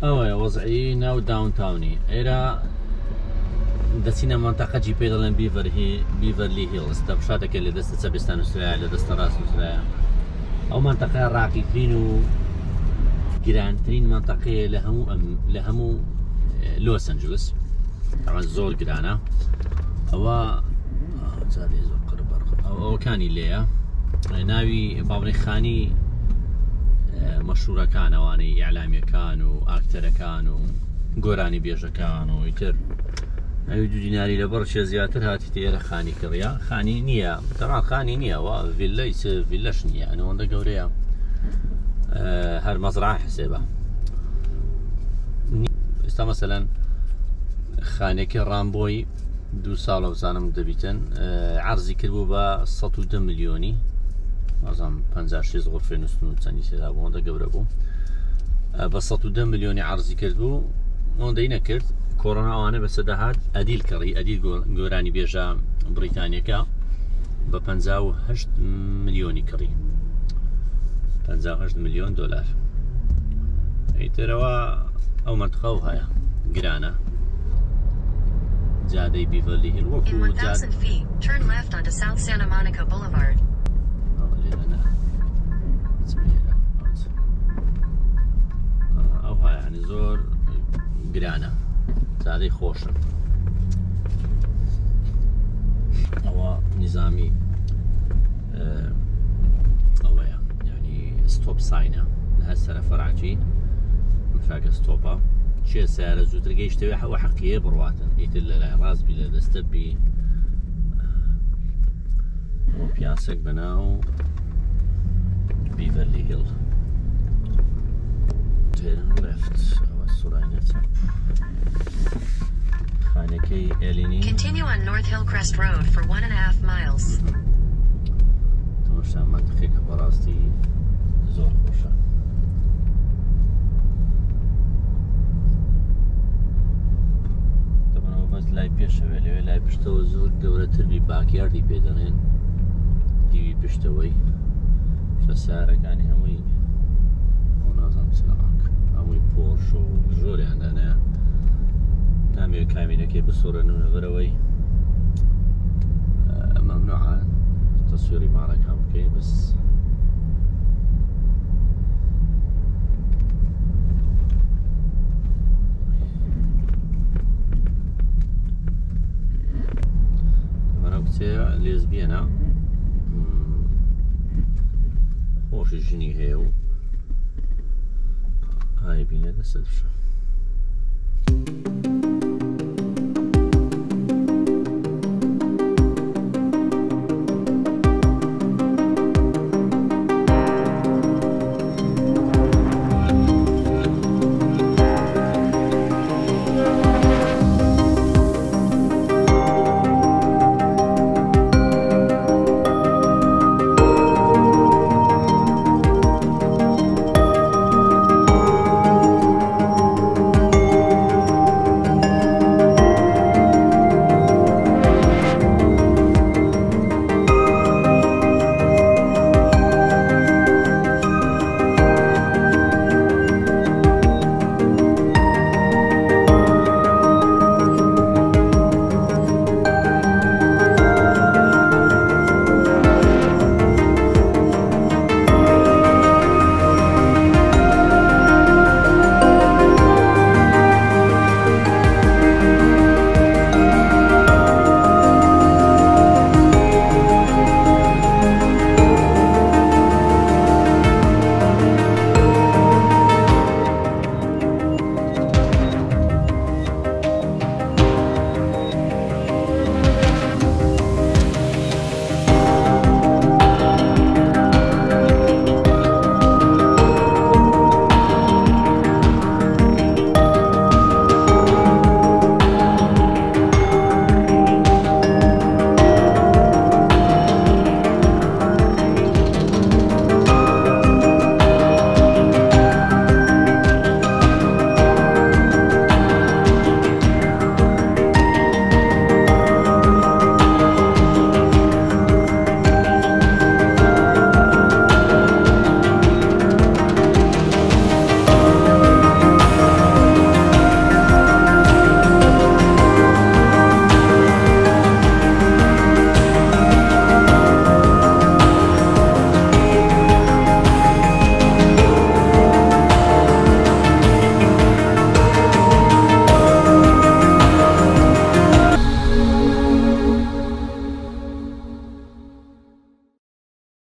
ئەوەیە وەزعی ناو داونتاونی ئێرە دەچینە مەنتەقەی پێ دەڵێن بیڤەرلی هیلز دەپشاتێکە لە دەستە چەبستان وسرایە لە دەستە ڕاست وسرایە. ئەو مەنتەقە ڕاقیترین و گرانترین مەنتەقەیە لە هەموو لۆس ئەنجلس، ئەوە زۆر گرانە. ئەوە زۆر قڕبەڕ ئەوەکانی لێیە ناوی باڵێخانی مەشهورەکان ئەوانەی ئیعلامیەکان و ئاکتەرەکان و گۆرانی بێژەکان و ئیتر ئەوی 2 دیناری لەبەر شێ زیاتر هاتیتە ئێرە خانی کڕیا. خانی نییە تەڕان خانی نییەوە ڤیلەی ڤیلەش نییە ئەوەندە گەورەیە هەر مەزرعە حسێبە. ئێستا مەسەلەن خانێکی ڕامبۆی 2 ساڵە بزانم دەبیتن عەرزی کردبوو بە 110 ملیۆنی ئازام 56 غرفەی نووسن و چەندی سێدا بوو ئەوەندە گەورە بوو بە 110 ملیۆنی عەرزی کردبوو ئەوەندەی نەکرد. کۆڕۆنا ئەوانە بەسەدەهات ئەدیل کڕی ئەدیل گۆرانی بێژە بریتانیەکە بە 58 ملیۆنی کڕی 58 ملیۆن دۆلار. ئیترەوە ئەو مەنتەقە هەیە گرانە جادەی بیڤەرلی هیل وەکو ئەو هەیە زۆر گرانە جادەی خۆشە. ئەوە نیزامی ئەوەیە یعنی ستۆپ ساینە لە هەر سەرە فەرعی مفاکە ستۆپە چێ سیارە زووتر گەیشتەوێ ئەوە حەقیە بڕواتن ئیتر لە لای ڕاست بی لە دەستە بی ئەوە پیاسێک بەناو بیڤەرلی هیل لفت ئەوە سوڕای نەچەند خانەکەی ئێلینی Continue on North Hillcrest Road for 1.5 miles. تۆشتا مەنتەقەیەکە بەڕاستی زۆر خۆشە. دەبەنەوە بەس لای پێشەوێ لەوێ لای پشتەوە زۆر گەورەتر بی باکیاردی پێدەڵێن دیوی پشتەوەی شە سیارەکانی هەمووی نازانم چلاک هەمووی پۆرش و زۆریان دانەیە نامەوێت کامینەکەی بسۆڕێنە بەرەوەی مەمنوعە تەسویری ماڵەکان بکەی بەس ئەمە کچێ لێزبیەنە خۆشی ژنی هەیە و های بینێ دەستە